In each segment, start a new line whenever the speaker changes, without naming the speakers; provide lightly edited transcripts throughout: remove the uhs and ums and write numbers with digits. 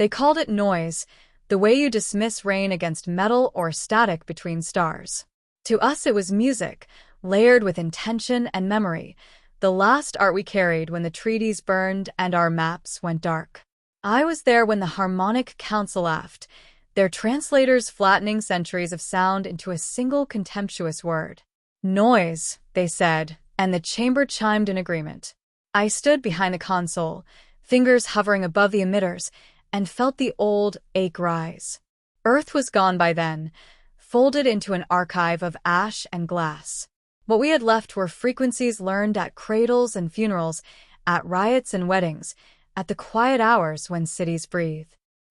They called it noise, the way you dismiss rain against metal or static between stars. To us it was music, layered with intention and memory, the last art we carried when the treaties burned and our maps went dark. I was there when the harmonic council laughed, their translators flattening centuries of sound into a single contemptuous word. Noise, they said, and the chamber chimed in agreement. I stood behind the console, fingers hovering above the emitters, and felt the old ache rise. Earth was gone by then, folded into an archive of ash and glass. What we had left were frequencies learned at cradles and funerals, at riots and weddings, at the quiet hours when cities breathe.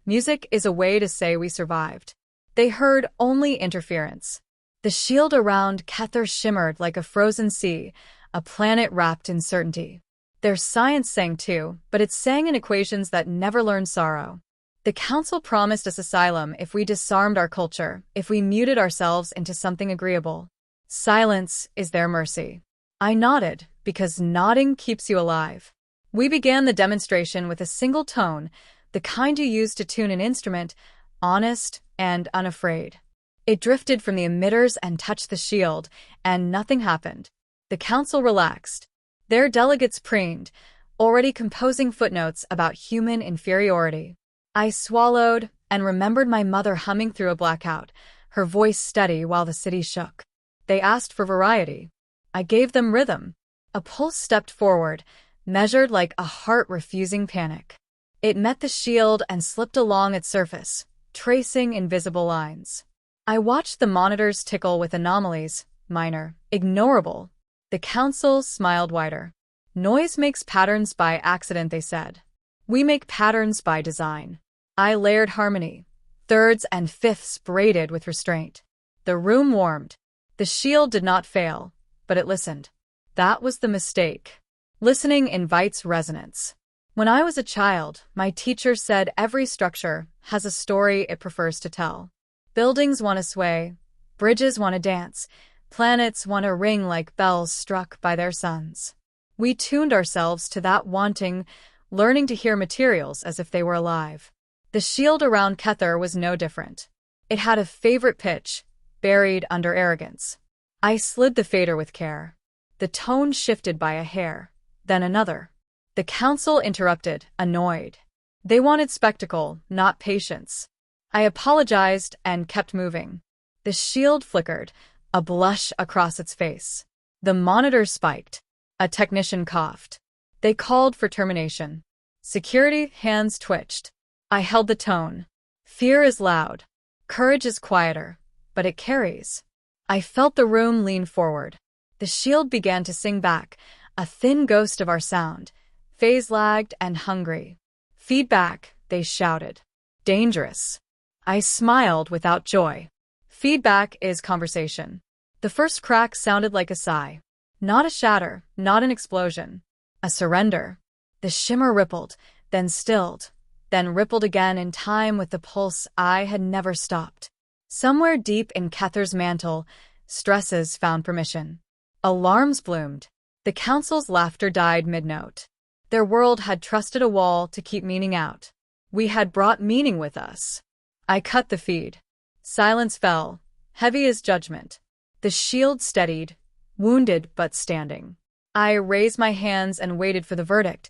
Music is a way to say we survived. They heard only interference. The shield around Kether shimmered like a frozen sea, a planet wrapped in certainty. Their science sang too, but it sang in equations that never learned sorrow. The council promised us asylum if we disarmed our culture, if we muted ourselves into something agreeable. Silence is their mercy. I nodded, because nodding keeps you alive. We began the demonstration with a single tone, the kind you use to tune an instrument, honest and unafraid. It drifted from the emitters and touched the shield, and nothing happened. The council relaxed. Their delegates preened, already composing footnotes about human inferiority. I swallowed and remembered my mother humming through a blackout, her voice steady while the city shook. They asked for variety. I gave them rhythm. A pulse stepped forward, measured like a heart refusing panic. It met the shield and slipped along its surface, tracing invisible lines. I watched the monitors tickle with anomalies, minor, ignorable. The council smiled wider. Noise makes patterns by accident, they said. We make patterns by design. I layered harmony, thirds and fifths braided with restraint. The room warmed. The shield did not fail, but it listened. That was the mistake. Listening invites resonance. When I was a child, my teacher said every structure has a story it prefers to tell. Buildings want to sway, bridges want to dance, planets want to ring like bells struck by their suns. We tuned ourselves to that wanting, learning to hear materials as if they were alive. The shield around Kether was no different. It had a favorite pitch, buried under arrogance. I slid the fader with care. The tone shifted by a hair, then another. The council interrupted, annoyed. They wanted spectacle, not patience. I apologized and kept moving. The shield flickered, a blush across its face. The monitor spiked. A technician coughed. They called for termination. Security hands twitched. I held the tone. Fear is loud. Courage is quieter, but it carries. I felt the room lean forward. The shield began to sing back, a thin ghost of our sound, phase-lagged and hungry. Feedback, they shouted. Dangerous. I smiled without joy. Feedback is conversation. The first crack sounded like a sigh. Not a shatter, not an explosion. A surrender. The shimmer rippled, then stilled, then rippled again in time with the pulse I had never stopped. Somewhere deep in Kether's mantle, stresses found permission. Alarms bloomed. The council's laughter died mid-note. Their world had trusted a wall to keep meaning out. We had brought meaning with us. I cut the feed. Silence fell, heavy as judgment. The shield steadied, wounded but standing. I raised my hands and waited for the verdict,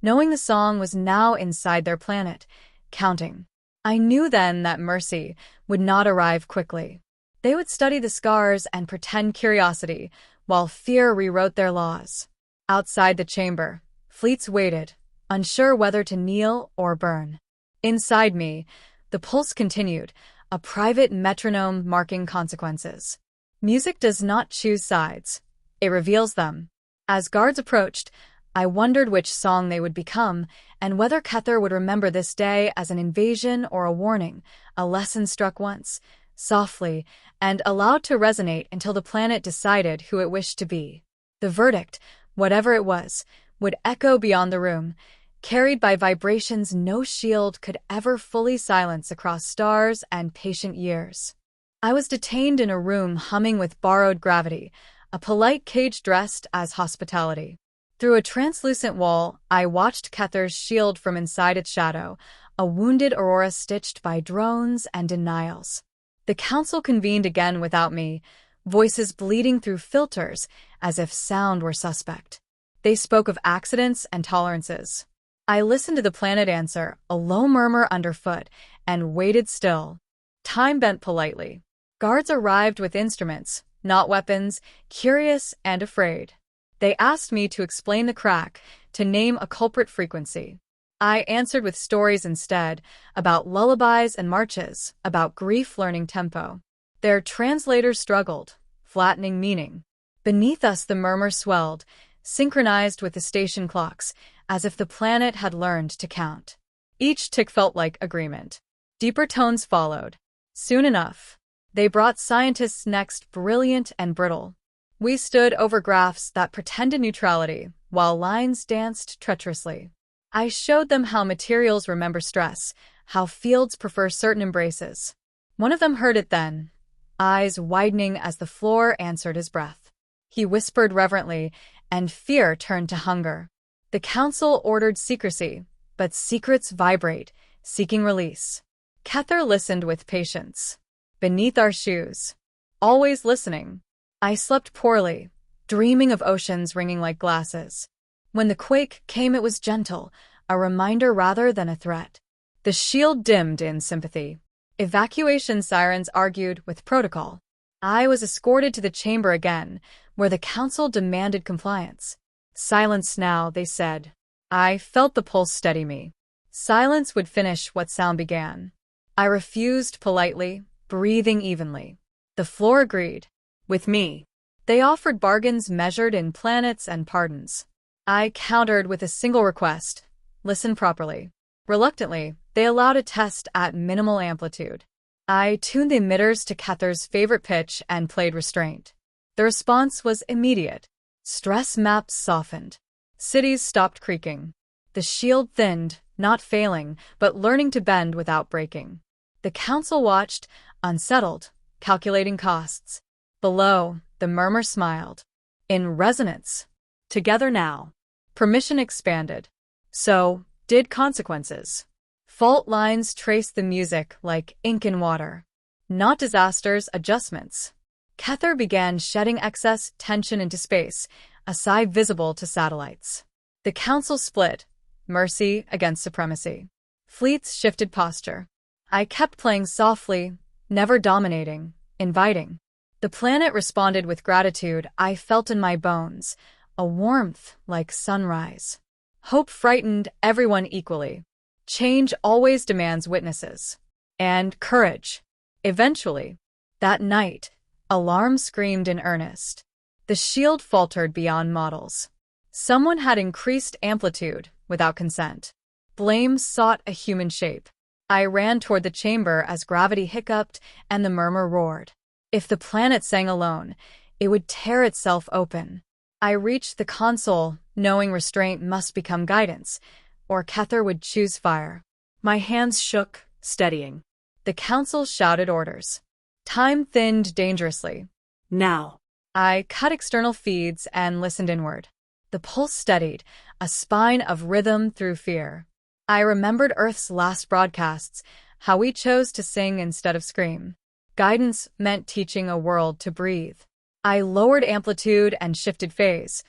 knowing the song was now inside their planet, counting. I knew then that mercy would not arrive quickly. They would study the scars and pretend curiosity, while fear rewrote their laws. Outside the chamber, fleets waited, unsure whether to kneel or burn. Inside me, the pulse continued, a private metronome marking consequences. Music does not choose sides. It reveals them. As guards approached, I wondered which song they would become, and whether Kether would remember this day as an invasion or a warning, a lesson struck once, softly, and allowed to resonate until the planet decided who it wished to be. The verdict, whatever it was, would echo beyond the room, carried by vibrations no shield could ever fully silence across stars and patient years. I was detained in a room humming with borrowed gravity, a polite cage dressed as hospitality. Through a translucent wall, I watched Kether's shield from inside its shadow, a wounded Aurora stitched by drones and denials. The council convened again without me, voices bleeding through filters as if sound were suspect. They spoke of accidents and tolerances. I listened to the planet answer, a low murmur underfoot, and waited still. Time bent politely. Guards arrived with instruments, not weapons, curious and afraid. They asked me to explain the crack, to name a culprit frequency. I answered with stories instead, about lullabies and marches, about grief learning tempo. Their translators struggled, flattening meaning. Beneath us the murmur swelled, synchronized with the station clocks, as if the planet had learned to count. Each tick felt like agreement. Deeper tones followed. Soon enough, they brought scientists next, brilliant and brittle. We stood over graphs that pretended neutrality, while lines danced treacherously. I showed them how materials remember stress, how fields prefer certain embraces. One of them heard it then, eyes widening as the floor answered his breath. He whispered reverently, and fear turned to hunger. The council ordered secrecy, but secrets vibrate, seeking release. Kether listened with patience. Beneath our shoes. Always listening. I slept poorly, dreaming of oceans ringing like glasses. When the quake came, it was gentle, a reminder rather than a threat. The shield dimmed in sympathy. Evacuation sirens argued with protocol. I was escorted to the chamber again, where the council demanded compliance. Silence now, they said. I felt the pulse steady me. Silence would finish what sound began. I refused politely, breathing evenly. The floor agreed. With me. They offered bargains measured in planets and pardons. I countered with a single request. Listen properly. Reluctantly, they allowed a test at minimal amplitude. I tuned the emitters to Kether's favorite pitch and played restraint. The response was immediate. Stress maps softened. Cities stopped creaking. The shield thinned, not failing, but learning to bend without breaking. The council watched, unsettled, calculating costs. Below, the murmur smiled. In resonance. Together now. Permission expanded. So did consequences. Fault lines traced the music like ink in water. Not disasters, adjustments. Kether began shedding excess tension into space, a sigh visible to satellites. The council split, mercy against supremacy. Fleets shifted posture. I kept playing softly, never dominating, inviting. The planet responded with gratitude I felt in my bones, a warmth like sunrise. Hope frightened everyone equally. Change always demands witnesses. And courage. Eventually, that night, alarm screamed in earnest. The shield faltered beyond models. Someone had increased amplitude without consent. Blame sought a human shape. I ran toward the chamber as gravity hiccuped and the murmur roared. If the planet sang alone, it would tear itself open. I reached the console, knowing restraint must become guidance, or Kether would choose fire. My hands shook, steadying. The council shouted orders. Time thinned dangerously. Now. I cut external feeds and listened inward. The pulse steadied, a spine of rhythm through fear. I remembered Earth's last broadcasts, how we chose to sing instead of scream. Guidance meant teaching a world to breathe. I lowered amplitude and shifted phase,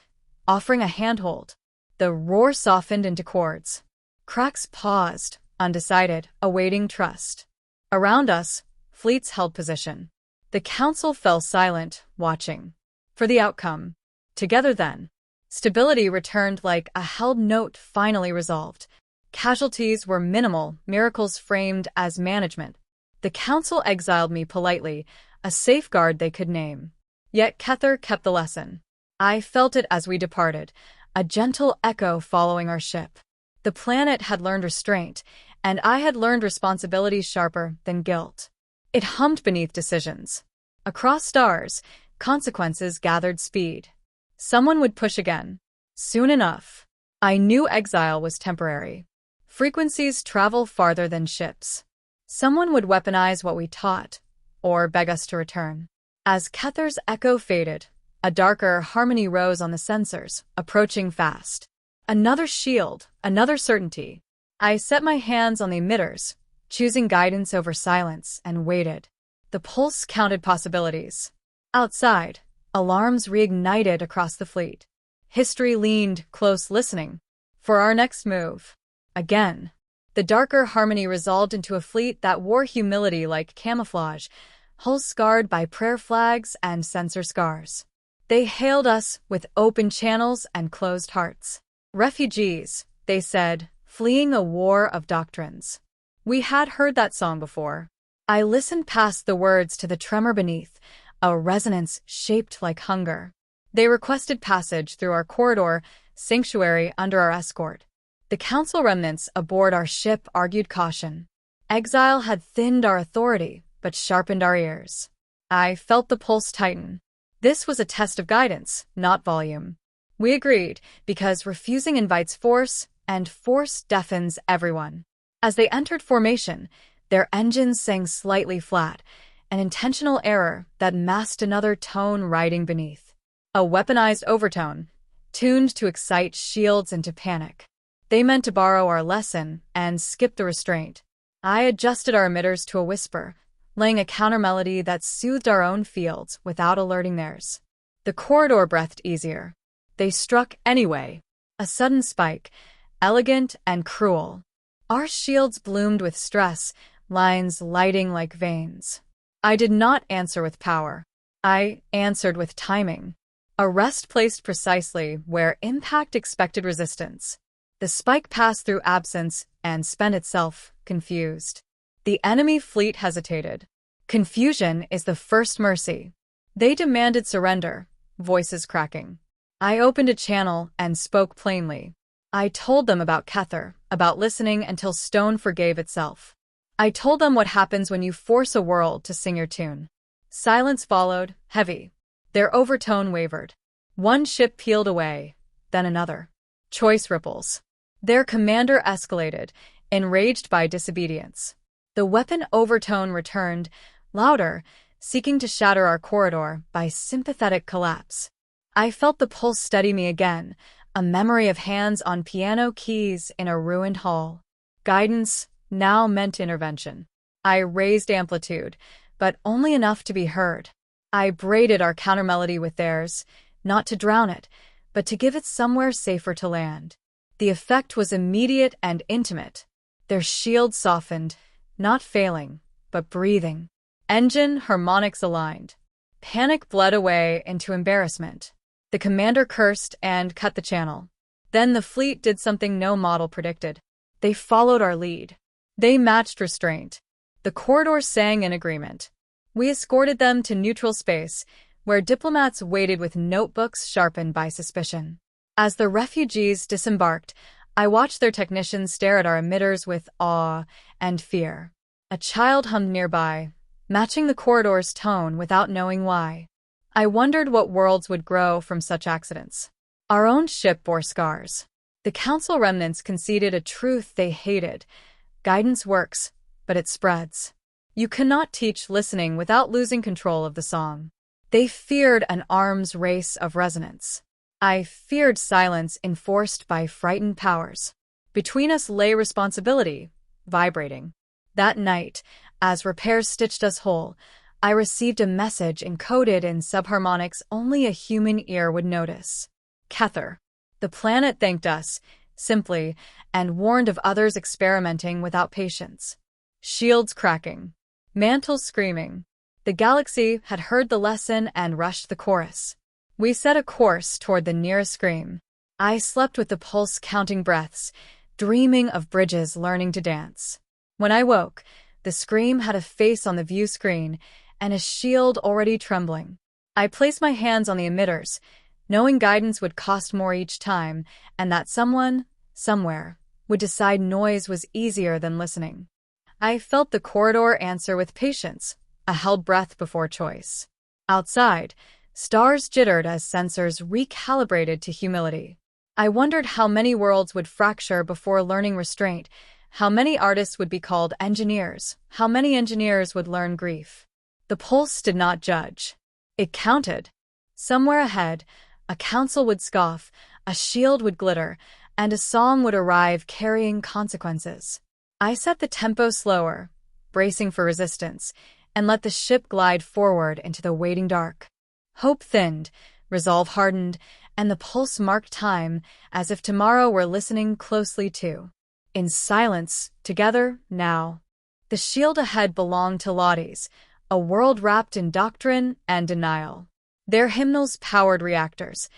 offering a handhold. The roar softened into chords. Cracks paused, undecided, awaiting trust. Around us, fleets held position. The council fell silent, watching. For the outcome. Together then. Stability returned like a held note finally resolved. Casualties were minimal, miracles framed as management. The council exiled me politely, a safeguard they could name. Yet Kether kept the lesson. I felt it as we departed, a gentle echo following our ship. The planet had learned restraint, and I had learned responsibility sharper than guilt. It hummed beneath decisions. Across stars, consequences gathered speed. Someone would push again. Soon enough. I knew exile was temporary. Frequencies travel farther than ships. Someone would weaponize what we taught, or beg us to return. As Kether's echo faded, a darker harmony rose on the sensors, approaching fast. Another shield, another certainty. I set my hands on the emitters, choosing guidance over silence, and waited. The pulse counted possibilities. Outside, alarms reignited across the fleet. History leaned close listening for our next move. Again, the darker harmony resolved into a fleet that wore humility like camouflage, hulls scarred by prayer flags and sensor scars. They hailed us with open channels and closed hearts. Refugees, they said, fleeing a war of doctrines. We had heard that song before. I listened past the words to the tremor beneath, a resonance shaped like hunger. They requested passage through our corridor, sanctuary under our escort. The council remnants aboard our ship argued caution. Exile had thinned our authority, but sharpened our ears. I felt the pulse tighten. This was a test of guidance, not volume. We agreed, because refusing invites force, and force deafens everyone. As they entered formation, their engines sang slightly flat, an intentional error that masked another tone riding beneath. A weaponized overtone, tuned to excite shields into panic. They meant to borrow our lesson and skip the restraint. I adjusted our emitters to a whisper, laying a counter-melody that soothed our own fields without alerting theirs. The corridor breathed easier. They struck anyway. A sudden spike, elegant and cruel. Our shields bloomed with stress, lines lighting like veins. I did not answer with power. I answered with timing. A rest placed precisely where impact expected resistance. The spike passed through absence and spent itself, confused. The enemy fleet hesitated. Confusion is the first mercy. They demanded surrender, voices cracking. I opened a channel and spoke plainly. I told them about Kether, about listening until stone forgave itself. I told them what happens when you force a world to sing your tune. Silence followed, heavy. Their overtone wavered. One ship peeled away, then another. Choice ripples. Their commander escalated, enraged by disobedience. The weapon overtone returned, louder, seeking to shatter our corridor by sympathetic collapse. I felt the pulse steady me again, a memory of hands on piano keys in a ruined hall. Guidance now meant intervention. I raised amplitude, but only enough to be heard. I braided our countermelody with theirs, not to drown it, but to give it somewhere safer to land. The effect was immediate and intimate. Their shields softened, not failing, but breathing. Engine harmonics aligned. Panic bled away into embarrassment. The commander cursed and cut the channel. Then the fleet did something no model predicted. They followed our lead. They matched restraint. The corridor sang in agreement. We escorted them to neutral space, where diplomats waited with notebooks sharpened by suspicion. As the refugees disembarked, I watched their technicians stare at our emitters with awe and fear. A child hummed nearby, matching the corridor's tone without knowing why. I wondered what worlds would grow from such accidents. Our own ship bore scars. The council remnants conceded a truth they hated. Guidance works, but it spreads. You cannot teach listening without losing control of the song. They feared an arms race of resonance. I feared silence enforced by frightened powers. Between us lay responsibility, vibrating. That night, as repairs stitched us whole, I received a message encoded in subharmonics only a human ear would notice. Kether. The planet thanked us, simply, and warned of others experimenting without patience. Shields cracking. Mantles screaming. The galaxy had heard the lesson and rushed the chorus. We set a course toward the nearest scream. I slept with the pulse counting breaths, dreaming of bridges learning to dance. When I woke, the scream had a face on the view screen and a shield already trembling. I placed my hands on the emitters, knowing guidance would cost more each time, and that someone, somewhere, would decide noise was easier than listening. I felt the corridor answer with patience, a held breath before choice. Outside, stars jittered as sensors recalibrated to humility. I wondered how many worlds would fracture before learning restraint, how many artists would be called engineers, how many engineers would learn grief. The pulse did not judge. It counted. Somewhere ahead, a council would scoff, a shield would glitter, and a song would arrive carrying consequences. I set the tempo slower, bracing for resistance, and let the ship glide forward into the waiting dark. Hope thinned, resolve hardened, and the pulse marked time as if tomorrow were listening closely too. In silence, together, now. The shield ahead belonged to Lotties, a world wrapped in doctrine and denial. Their hymnals powered reactors.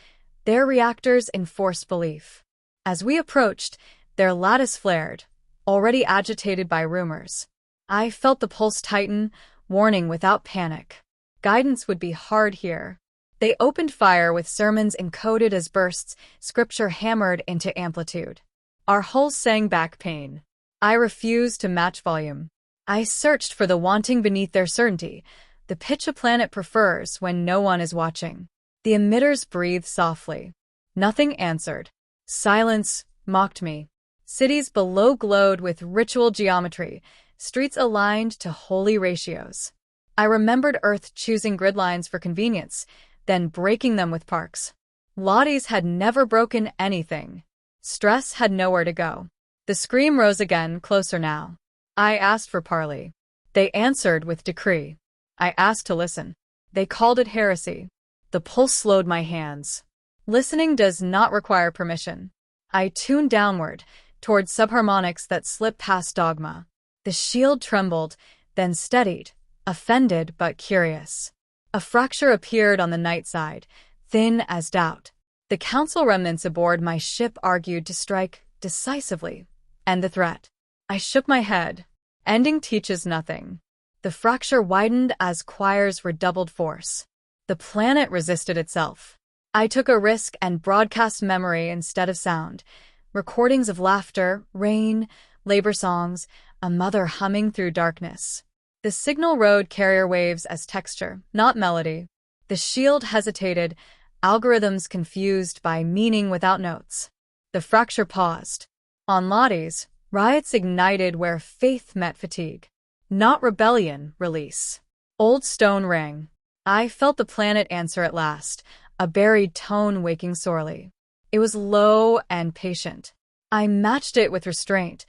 Their reactors enforced belief. As we approached, their lattice flared, already agitated by rumors. I felt the pulse tighten, warning without panic. Guidance would be hard here. They opened fire with sermons encoded as bursts, scripture hammered into amplitude. Our hulls sang back pain. I refused to match volume. I searched for the wanting beneath their certainty, the pitch a planet prefers when no one is watching. The emitters breathed softly. Nothing answered. Silence mocked me. Cities below glowed with ritual geometry, streets aligned to holy ratios. I remembered Earth choosing grid lines for convenience, then breaking them with parks. Lotties had never broken anything. Stress had nowhere to go. The scream rose again, closer now. I asked for parley. They answered with decree. I asked to listen. They called it heresy. The pulse slowed my hands. Listening does not require permission. I tuned downward, toward subharmonics that slipped past dogma. The shield trembled, then steadied, offended but curious. A fracture appeared on the night side, thin as doubt. The council remnants aboard my ship argued to strike decisively, end the threat. I shook my head. Ending teaches nothing. The fracture widened as choirs redoubled force. The planet resisted itself. I took a risk and broadcast memory instead of sound. Recordings of laughter, rain, labor songs, a mother humming through darkness. The signal rode carrier waves as texture, not melody. The shield hesitated, algorithms confused by meaning without notes. The fracture paused. On Lotties, riots ignited where faith met fatigue. Not rebellion, release. Old stone rang. I felt the planet answer at last, a buried tone waking sorely. It was low and patient. I matched it with restraint,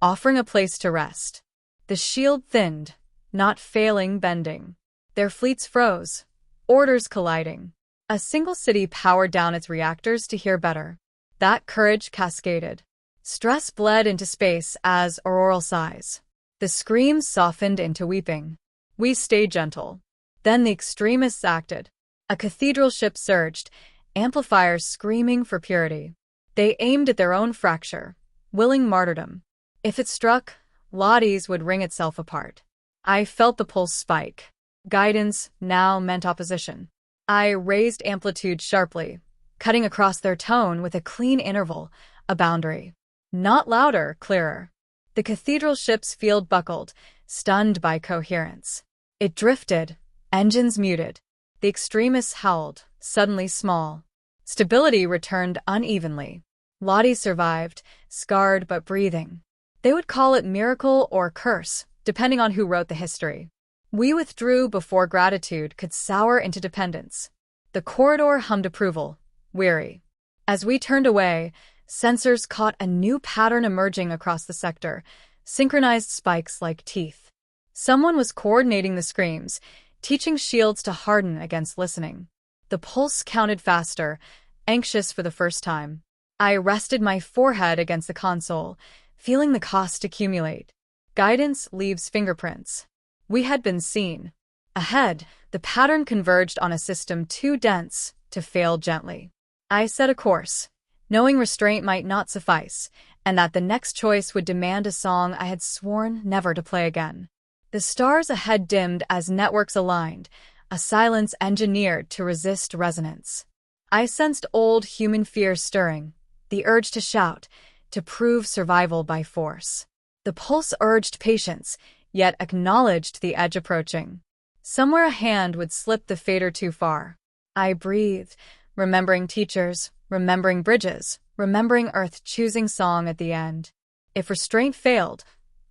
offering a place to rest. The shield thinned, not failing bending. Their fleets froze, orders colliding. A single city powered down its reactors to hear better. That courage cascaded. Stress bled into space as auroral sighs. The screams softened into weeping. We stayed gentle. Then the extremists acted. A cathedral ship surged, amplifiers screaming for purity. They aimed at their own fracture, willing martyrdom. If it struck, Lotties would wring itself apart. I felt the pulse spike. Guidance now meant opposition. I raised amplitude sharply, cutting across their tone with a clean interval, a boundary. Not louder, clearer. The cathedral ship's field buckled, stunned by coherence. It drifted, engines muted. The extremists howled, suddenly small. Stability returned unevenly. Lottie survived, scarred but breathing. They would call it miracle or curse, depending on who wrote the history. We withdrew before gratitude could sour into dependence. The corridor hummed approval, weary. As we turned away, sensors caught a new pattern emerging across the sector, synchronized spikes like teeth. Someone was coordinating the screams, teaching shields to harden against listening. The pulse counted faster, anxious for the first time. I rested my forehead against the console, feeling the cost accumulate. Guidance leaves fingerprints. We had been seen. Ahead, the pattern converged on a system too dense to fail gently. I set a course, knowing restraint might not suffice, and that the next choice would demand a song I had sworn never to play again. The stars ahead dimmed as networks aligned, a silence engineered to resist resonance. I sensed old human fear stirring, the urge to shout, to prove survival by force. The pulse urged patience, yet acknowledged the edge approaching. Somewhere a hand would slip the fader too far. I breathed, remembering teachers, remembering bridges, remembering Earth choosing song at the end. If restraint failed,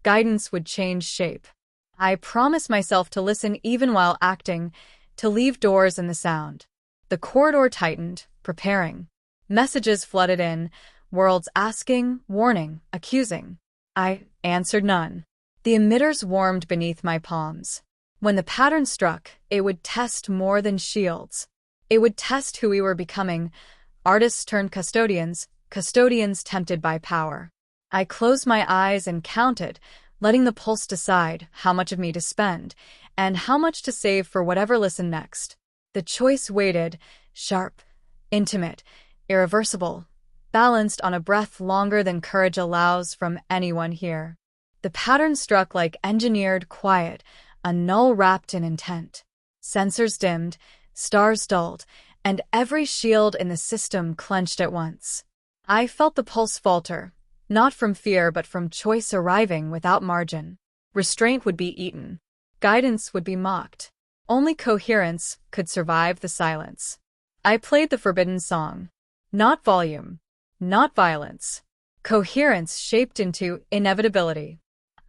guidance would change shape. I promised myself to listen even while acting, to leave doors in the sound. The corridor tightened, preparing. Messages flooded in, Worlds asking, warning, accusing. I answered none. The emitters warmed beneath my palms. When the pattern struck, it would test more than shields. It would test who we were becoming, artists turned custodians, custodians tempted by power. I closed my eyes and counted, letting the pulse decide how much of me to spend, and how much to save for whatever listened next. The choice waited, sharp, intimate, irreversible, balanced on a breath longer than courage allows from anyone here. The pattern struck like engineered quiet, a null wrapped in intent. Sensors dimmed, stars dulled, and every shield in the system clenched at once. I felt the pulse falter, not from fear but from choice arriving without margin. Restraint would be eaten. Guidance would be mocked. Only coherence could survive the silence. I played the forbidden song. Not volume. Not violence. Coherence shaped into inevitability.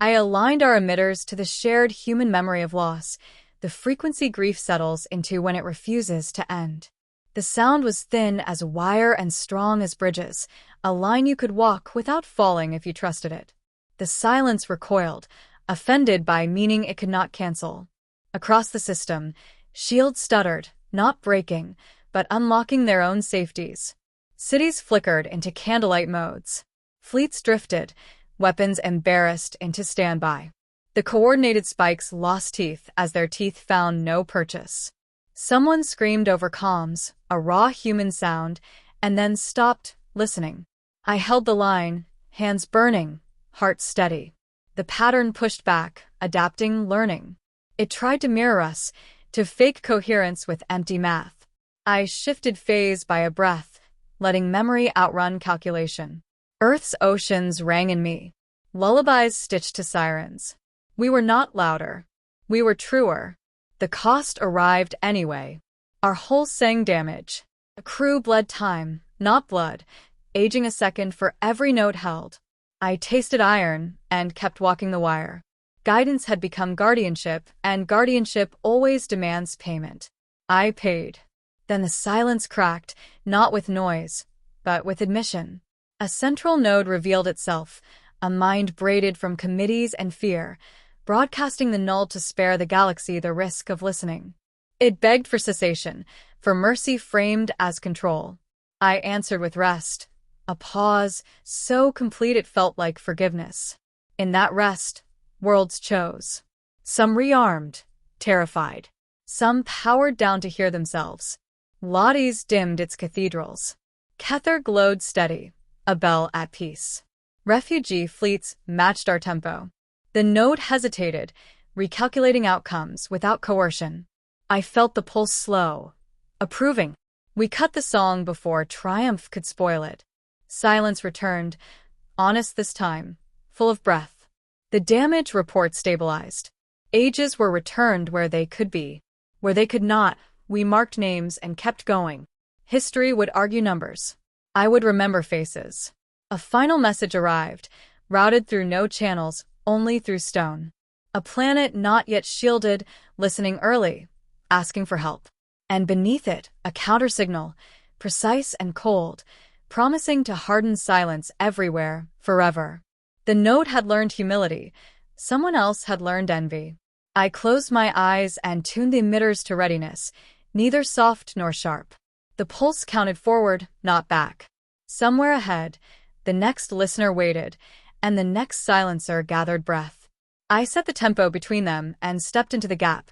I aligned our emitters to the shared human memory of loss, the frequency grief settles into when it refuses to end. The sound was thin as wire and strong as bridges, a line you could walk without falling if you trusted it. The silence recoiled, offended by meaning it could not cancel. Across the system, shields stuttered, not breaking, but unlocking their own safeties. Cities flickered into candlelight modes. Fleets drifted, weapons embarrassed into standby. The coordinated spikes lost teeth as their teeth found no purchase. Someone screamed over comms, a raw human sound, and then stopped, listening. I held the line, hands burning, heart steady. The pattern pushed back, adapting, learning. It tried to mirror us, to fake coherence with empty math. I shifted phase by a breath, letting memory outrun calculation. Earth's oceans rang in me. Lullabies stitched to sirens. We were not louder. We were truer. The cost arrived anyway. Our hull sang damage. The crew bled time, not blood, aging a second for every note held. I tasted iron and kept walking the wire. Guidance had become guardianship, and guardianship always demands payment. I paid. Then the silence cracked, not with noise, but with admission. A central node revealed itself, a mind braided from committees and fear, broadcasting the null to spare the galaxy the risk of listening. It begged for cessation, for mercy framed as control. I answered with rest, a pause so complete it felt like forgiveness. In that rest, worlds chose. Some rearmed, terrified. Some powered down to hear themselves. Lades dimmed its cathedrals. Kether glowed steady, a bell at peace. Refugee fleets matched our tempo. The node hesitated, recalculating outcomes without coercion. I felt the pulse slow, approving. We cut the song before triumph could spoil it. Silence returned, honest this time, full of breath. The damage report stabilized. Ages were returned where they could be. Where they could not, we marked names and kept going. History would argue numbers. I would remember faces. A final message arrived, routed through no channels, only through stone. A planet not yet shielded, listening early, asking for help. And beneath it, a countersignal, precise and cold, promising to harden silence everywhere, forever. The node had learned humility. Someone else had learned envy. I closed my eyes and tuned the emitters to readiness, neither soft nor sharp. The pulse counted forward, not back. Somewhere ahead, the next listener waited, and the next silencer gathered breath. I set the tempo between them and stepped into the gap,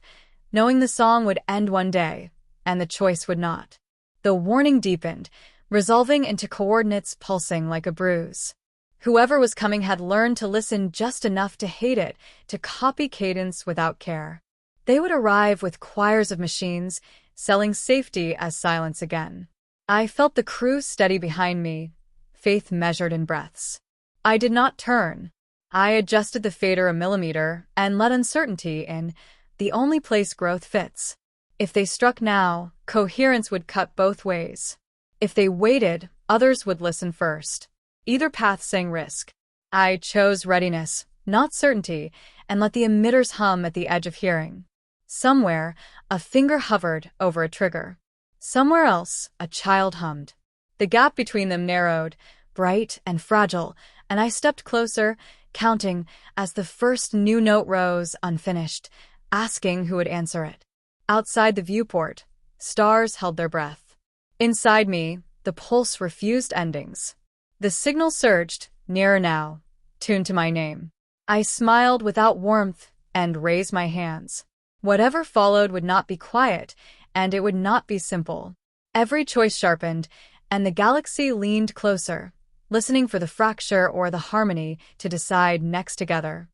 knowing the song would end one day, and the choice would not. The warning deepened, resolving into coordinates pulsing like a bruise. Whoever was coming had learned to listen just enough to hate it, to copy cadence without care. They would arrive with choirs of machines, selling safety as silence again. I felt the crew steady behind me, faith measured in breaths. I did not turn. I adjusted the fader a millimeter and let uncertainty in, the only place growth fits. If they struck now, coherence would cut both ways. If they waited, others would listen first. Either path sang risk. I chose readiness, not certainty, and let the emitters hum at the edge of hearing. Somewhere, a finger hovered over a trigger. Somewhere else, a child hummed. The gap between them narrowed, bright and fragile, and I stepped closer, counting as the first new note rose unfinished, asking who would answer it. Outside the viewport, stars held their breath. Inside me, the pulse refused endings. The signal surged, nearer now, tuned to my name. I smiled without warmth and raised my hands. Whatever followed would not be quiet, and it would not be simple. Every choice sharpened, and the galaxy leaned closer, listening for the fracture or the harmony to decide next together.